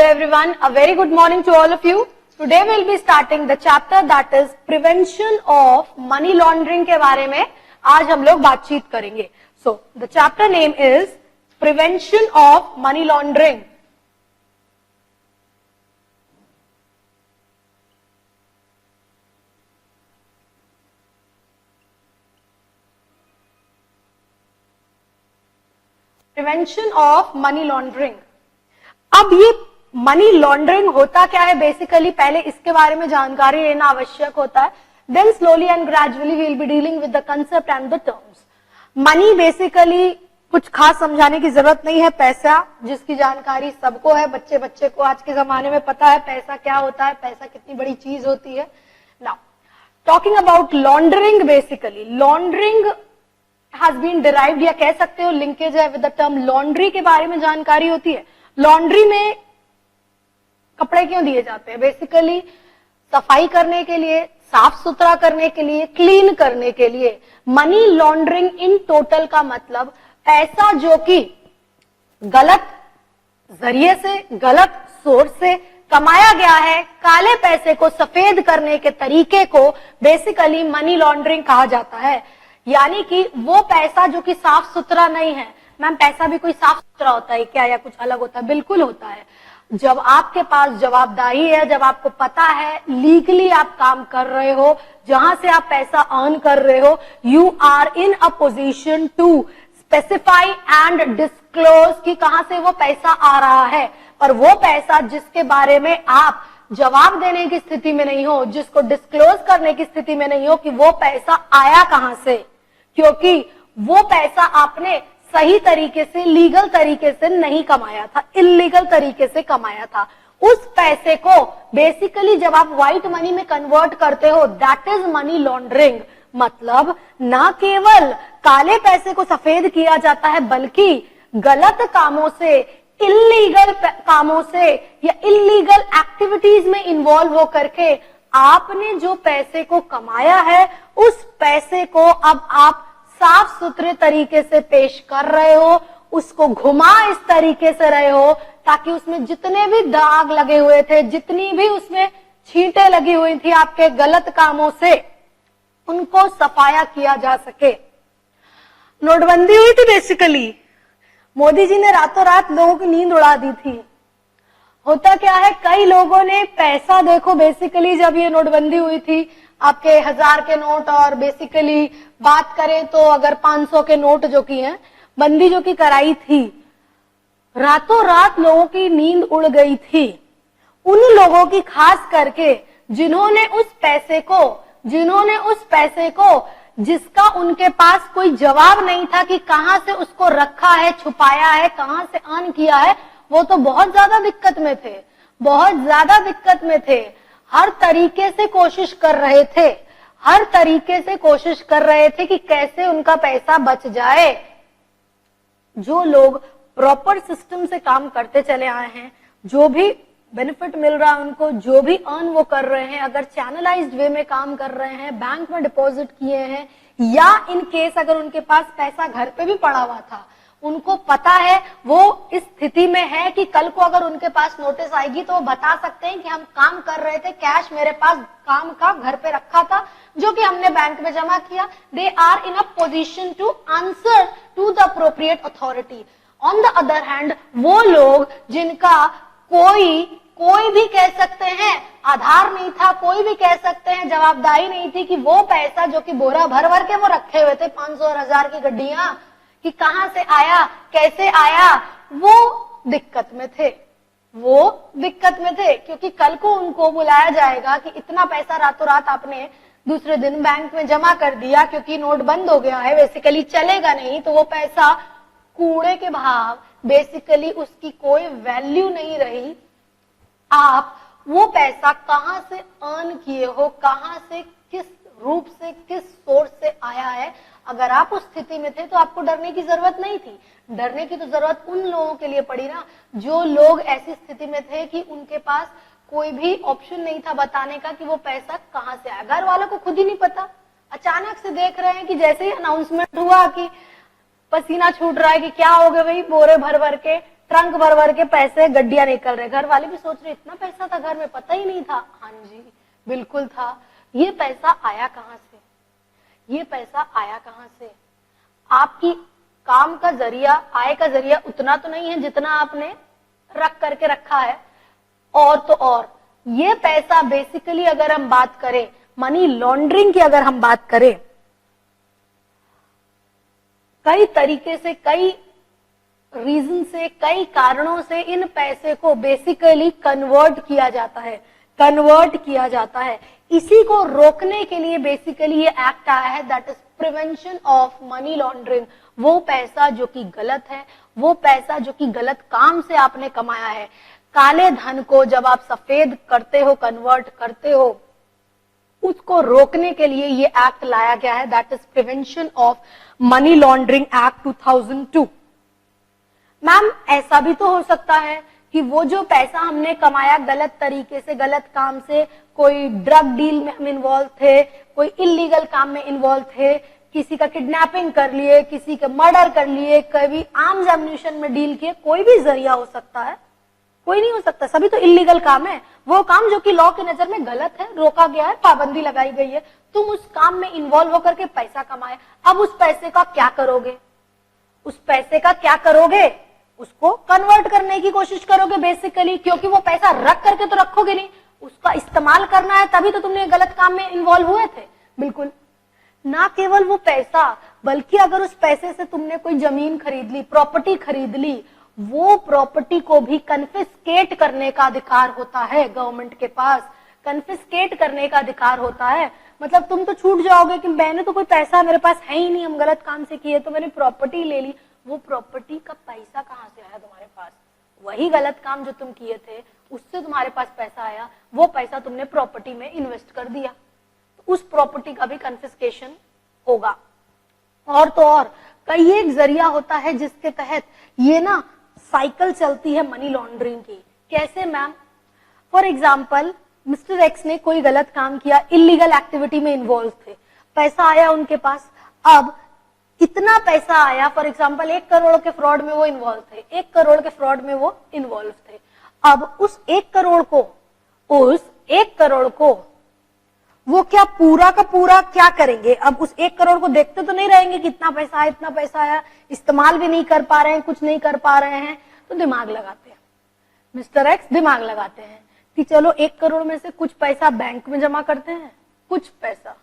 Hello everyone, a very good morning to all of you. Today we will be starting the chapter that is prevention of money laundering के बारे में आज हम लोग बातचीत करेंगे. So the chapter name is prevention of money laundering. Prevention of money laundering. अब ये मनी लॉन्ड्रिंग होता क्या है बेसिकली, पहले इसके बारे में जानकारी लेना आवश्यक होता है. Then slowly and gradually we will be dealing with the concept and the terms. Money basically कुछ खास समझाने की जरूरत नहीं है. पैसा जिसकी जानकारी सबको है, बच्चे बच्चे को आज के जमाने में पता है पैसा क्या होता है, पैसा कितनी बड़ी चीज होती है. Now talking about laundering, basically laundering has been derived या कह सकते हो लिंकेज है विद द टर्म लॉन्ड्री के बारे में जानकारी होती है. लॉन्ड्री में कपड़े क्यों दिए जाते हैं? बेसिकली सफाई करने के लिए, साफ सुथरा करने के लिए, क्लीन करने के लिए. मनी लॉन्ड्रिंग इन टोटल का मतलब पैसा जो कि गलत जरिए से, गलत सोर्स से कमाया गया है, काले पैसे को सफेद करने के तरीके को बेसिकली मनी लॉन्ड्रिंग कहा जाता है. यानी कि वो पैसा जो कि साफ सुथरा नहीं है. मैम पैसा भी कोई साफ सुथरा होता है क्या या कुछ अलग होता है? बिल्कुल होता है. जब आपके पास जवाबदारी है, जब आपको पता है लीगली आप काम कर रहे हो, जहां से आप पैसा अर्न कर रहे हो, you are in a position to specify and disclose कि कहां से वो पैसा आ रहा है. पर वो पैसा जिसके बारे में आप जवाब देने की स्थिति में नहीं हो, जिसको डिस्क्लोज करने की स्थिति में नहीं हो कि वो पैसा आया कहां से, क्योंकि वो पैसा आपने सही तरीके से, लीगल तरीके से नहीं कमाया था, इल्लीगल तरीके से कमाया था. उस पैसे को बेसिकली जब आप व्हाइट मनी में कन्वर्ट करते हो, दैट इज मनी लॉन्ड्रिंग. मतलब ना केवल काले पैसे को सफेद किया जाता है, बल्कि गलत कामों से, इल्लीगल कामों से या इल्लीगल एक्टिविटीज में इन्वॉल्व होकर के आपने जो पैसे को कमाया है, उस पैसे को अब आप साफ सुथरे तरीके से पेश कर रहे हो, उसको घुमा इस तरीके से रहे हो ताकि उसमें जितने भी दाग लगे हुए थे, जितनी भी उसमें छींटे लगी हुई थी आपके गलत कामों से, उनको सफाया किया जा सके. नोटबंदी हुई थी बेसिकली, मोदी जी ने रातों रात लोगों की नींद उड़ा दी थी. होता क्या है, कई लोगों ने पैसा, देखो बेसिकली जब ये नोटबंदी हुई थी, आपके 1000 के नोट और बेसिकली बात करें तो अगर 500 के नोट जो की है, बंदी जो की कराई थी, रातों रात लोगों की नींद उड़ गई थी. उन लोगों की खास करके जिन्होंने उस पैसे को जिसका उनके पास कोई जवाब नहीं था कि कहां से उसको रखा है, छुपाया है, कहां से अर्न किया है, वो तो बहुत ज्यादा दिक्कत में थे, बहुत ज्यादा दिक्कत में थे. हर तरीके से कोशिश कर रहे थे, हर तरीके से कोशिश कर रहे थे कि कैसे उनका पैसा बच जाए. जो लोग प्रॉपर सिस्टम से काम करते चले आए हैं, जो भी बेनिफिट मिल रहा है उनको, जो भी अर्न वो कर रहे हैं, अगर चैनलाइज्ड वे में काम कर रहे हैं, बैंक में डिपॉजिट किए हैं, या इन केस अगर उनके पास पैसा घर पे भी पड़ा हुआ था, उनको पता है, वो इस स्थिति में है कि कल को अगर उनके पास नोटिस आएगी तो वो बता सकते हैं कि हम काम कर रहे थे, कैश मेरे पास काम का घर पे रखा था जो कि हमने बैंक में जमा किया. They are in a position to answer to the appropriate authority. On the other hand वो लोग जिनका कोई भी कह सकते हैं आधार नहीं था, कोई भी कह सकते हैं जवाबदारी नहीं थी कि वो पैसा जो कि बोरा भर भर के वो रखे हुए थे, 500 और 1000 की गड्डियां, कि कहां से आया, कैसे आया, वो दिक्कत में थे. वो दिक्कत में थे क्योंकि कल को उनको बुलाया जाएगा कि इतना पैसा रातों रात आपने दूसरे दिन बैंक में जमा कर दिया क्योंकि नोट बंद हो गया है, बेसिकली चलेगा नहीं, तो वो पैसा कूड़े के भाव, बेसिकली उसकी कोई वैल्यू नहीं रही. आप वो पैसा कहां से अर्न किए हो, कहां से, किस रूप से, किस सोर्स से आया है, अगर आप उस स्थिति में थे तो आपको डरने की जरूरत नहीं थी. डरने की तो जरूरत उन लोगों के लिए पड़ी ना जो लोग ऐसी स्थिति में थे कि उनके पास कोई भी ऑप्शन नहीं था बताने का कि वो पैसा कहां से आया. घर वालों को खुद ही नहीं पता, अचानक से देख रहे हैं कि जैसे ही अनाउंसमेंट हुआ कि पसीना छूट रहा है कि क्या हो गया भाई, बोरे भर भर के ट्रंक भर भर के पैसे, गड्डियां निकल रहे, घर वाले भी सोच रहे इतना पैसा था घर में, पता ही नहीं था। हाँ जी बिल्कुल था। ये पैसा आया कहां से? ये पैसा आया कहां से? आपकी काम का जरिया, आय का जरिया उतना तो नहीं है जितना आपने रख करके रखा है, और तो और ये पैसा बेसिकली अगर हम बात करें मनी लॉन्ड्रिंग की, अगर हम बात करें, कई तरीके से, कई रीजन से, कई कारणों से इन पैसे को बेसिकली कन्वर्ट किया जाता है, कन्वर्ट किया जाता है। इसी को रोकने के लिए बेसिकली ये एक्ट आया है, that is prevention of money laundering. वो पैसा जो कि गलत है, वो पैसा जो कि गलत काम से आपने कमाया है, काले धन को जब आप सफेद करते हो, कन्वर्ट करते हो, उसको रोकने के लिए ये एक्ट लाया गया है, that is prevention of money laundering act 2002। Ma'am ऐसा भी तो हो सकता है कि वो जो पैसा हमने कमाया गलत तरीके से, गलत काम से, कोई ड्रग डील में हम इन्वॉल्व थे, कोई इलीगल काम में इन्वॉल्व थे, किसी का किडनैपिंग कर लिए, किसी का मर्डर कर लिए, कभी आर्म्स एम्यूनिशन में डील किए, कोई भी जरिया हो सकता है, कोई नहीं हो सकता, सभी तो इलीगल काम है। वो काम जो कि लॉ की नजर में गलत है, रोका गया है, पाबंदी लगाई गई है, तुम उस काम में इन्वॉल्व होकर के पैसा कमाए। अब उस पैसे का क्या करोगे? उस पैसे का क्या करोगे? उसको कन्वर्ट करने की कोशिश करोगे बेसिकली, क्योंकि वो पैसा रख करके तो रखोगे नहीं, उसका इस्तेमाल करना है, तभी तो तुमने गलत काम में इन्वॉल्व हुए थे। बिल्कुल ना केवल वो पैसा, बल्कि अगर उस पैसे से तुमने कोई जमीन खरीद ली, प्रॉपर्टी खरीद ली, वो प्रॉपर्टी को भी कन्फिस्केट करने का अधिकार होता है गवर्नमेंट के पास, कन्फिस्केट करने का अधिकार होता है। मतलब तुम तो छूट जाओगे कि मैंने तो कोई पैसा मेरे पास है ही नहीं, हम गलत काम से किए तो मैंने प्रॉपर्टी ले ली, वो प्रॉपर्टी का पैसा कहां से आया तुम्हारे पास? वही गलत काम जो तुम किए थे उससे तुम्हारे पास पैसा आया, वो पैसा तुमने प्रॉपर्टी में इन्वेस्ट कर दिया, तो उस प्रॉपर्टी का भी कन्फिस्केशन होगा। और तो और कई एक जरिया होता है जिसके तहत ये ना साइकिल चलती है मनी लॉन्ड्रिंग की। कैसे ma'am? For example mister x ने कोई गलत काम किया, इलीगल एक्टिविटी में इन्वॉल्व थे, पैसा आया उनके पास, अब इतना पैसा आया, फॉर एग्जाम्पल 1 करोड़ के फ्रॉड में वो इन्वॉल्व थे, 1 करोड़ के फ्रॉड में वो इन्वॉल्व थे। अब उस 1 करोड़ को वो क्या पूरा का पूरा क्या करेंगे? अब उस 1 करोड़ को देखते तो नहीं रहेंगे कि इतना पैसा आया, इतना पैसा आया, इस्तेमाल भी नहीं कर पा रहे हैं, कुछ नहीं कर पा रहे हैं, तो दिमाग लगाते हैं, मिस्टर एक्स दिमाग लगाते हैं कि चलो 1 करोड़ में से कुछ पैसा बैंक में जमा करते हैं, कुछ पैसा,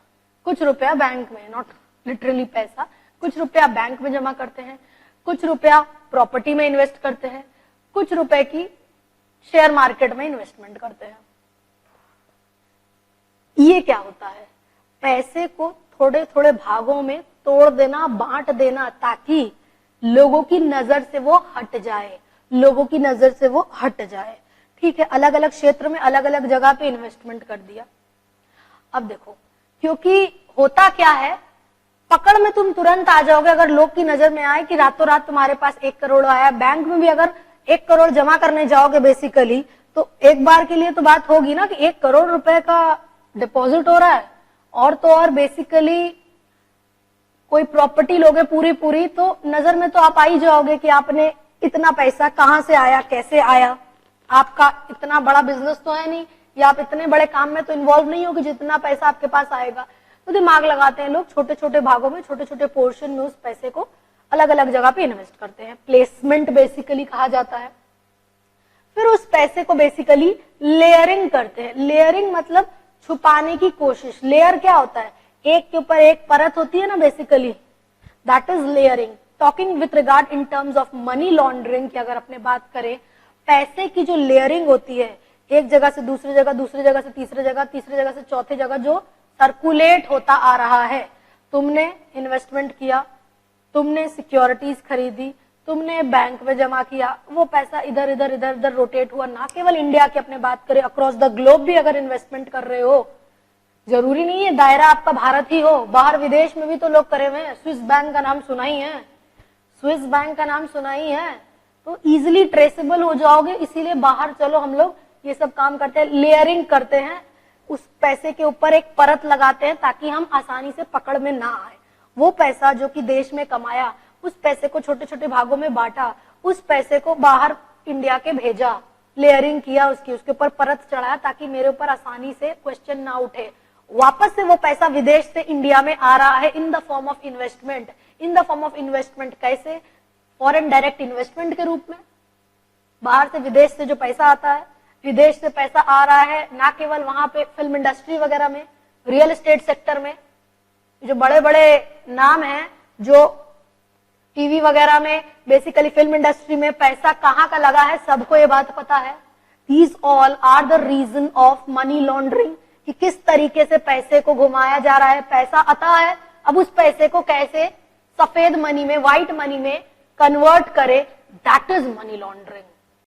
कुछ रुपया बैंक में, नॉट लिटरली पैसा, कुछ रुपया बैंक में जमा करते हैं, कुछ रुपया प्रॉपर्टी में इन्वेस्ट करते हैं, कुछ रुपए की शेयर मार्केट में इन्वेस्टमेंट करते हैं। ये क्या होता है? पैसे को थोड़े थोड़े भागों में तोड़ देना, बांट देना, ताकि लोगों की नजर से वो हट जाए, लोगों की नजर से वो हट जाए। ठीक है, अलग अलग क्षेत्र में अलग अलग जगह पे इन्वेस्टमेंट कर दिया। अब देखो, क्योंकि होता क्या है, पकड़ में तुम तुरंत आ जाओगे अगर लोग की नजर में आए कि रातों रात तुम्हारे पास 1 करोड़ आया। बैंक में भी अगर 1 करोड़ जमा करने जाओगे बेसिकली, तो एक बार के लिए तो बात होगी ना कि 1 करोड़ रुपए का डिपॉजिट हो रहा है, और तो और बेसिकली कोई प्रॉपर्टी लोगे पूरी, तो नजर में तो आप आ ही जाओगे कि आपने इतना पैसा कहां से आया, कैसे आया। आपका इतना बड़ा बिजनेस तो है नहीं, या आप इतने बड़े काम में तो इन्वॉल्व नहीं होगे जितना पैसा आपके पास आएगा। तो दिमाग लगाते हैं लोग, छोटे छोटे भागों में, छोटे छोटे पोर्शन में उस पैसे को अलग अलग जगह पे इन्वेस्ट करते हैं, प्लेसमेंट बेसिकली कहा जाता है। फिर उस पैसे को बेसिकली लेयरिंग करते हैं। लेयरिंग मतलब छुपाने की कोशिश। लेयर क्या होता है? एक के ऊपर एक परत होती है ना basically, that is layering. Talking with regard in terms of money laundering की अगर अपने बात करें, पैसे की जो लेयरिंग होती है, एक जगह से दूसरी जगह, दूसरी जगह से तीसरी जगह, तीसरी जगह से चौथी जगह जो सर्कुलेट होता आ रहा है। तुमने इन्वेस्टमेंट किया, तुमने सिक्योरिटीज खरीदी, तुमने बैंक में जमा किया, वो पैसा इधर इधर इधर उधर रोटेट हुआ। ना केवल इंडिया की अपने बात करें, अक्रॉस द ग्लोब भी अगर इन्वेस्टमेंट कर रहे हो, जरूरी नहीं है दायरा आपका भारत ही हो, बाहर विदेश में भी तो लोग करे हुए हैं। स्विस बैंक का नाम सुना ही है, स्विस बैंक का नाम सुना ही है, तो इजिली ट्रेसेबल हो जाओगे। इसीलिए बाहर चलो हम लोग ये सब काम करते हैं, लेयरिंग करते हैं, उस पैसे के ऊपर एक परत लगाते हैं ताकि हम आसानी से पकड़ में ना आए। वो पैसा जो कि देश में कमाया, उस पैसे को छोटे छोटे भागों में बांटा, उस पैसे को बाहर इंडिया के भेजा, लेयरिंग किया, उसके ऊपर परत चढ़ाया ताकि मेरे ऊपर आसानी से क्वेश्चन ना उठे। वापस से वो पैसा विदेश से इंडिया में आ रहा है in the form of investment. In the form of investment कैसे? फॉरेन डायरेक्ट इन्वेस्टमेंट के रूप में। बाहर से विदेश से जो पैसा आता है, विदेश से पैसा आ रहा है ना केवल वहां पे फिल्म इंडस्ट्री वगैरह में, रियल एस्टेट सेक्टर में, जो बड़े बड़े नाम हैं जो टीवी वगैरह में, बेसिकली फिल्म इंडस्ट्री में पैसा कहां का लगा है सबको ये बात पता है। These all are the reason of money laundering, कि किस तरीके से पैसे को घुमाया जा रहा है। पैसा आता है, अब उस पैसे को कैसे सफेद मनी में, व्हाइट मनी में कन्वर्ट करे, दैट इज मनी लॉन्ड्रिंग।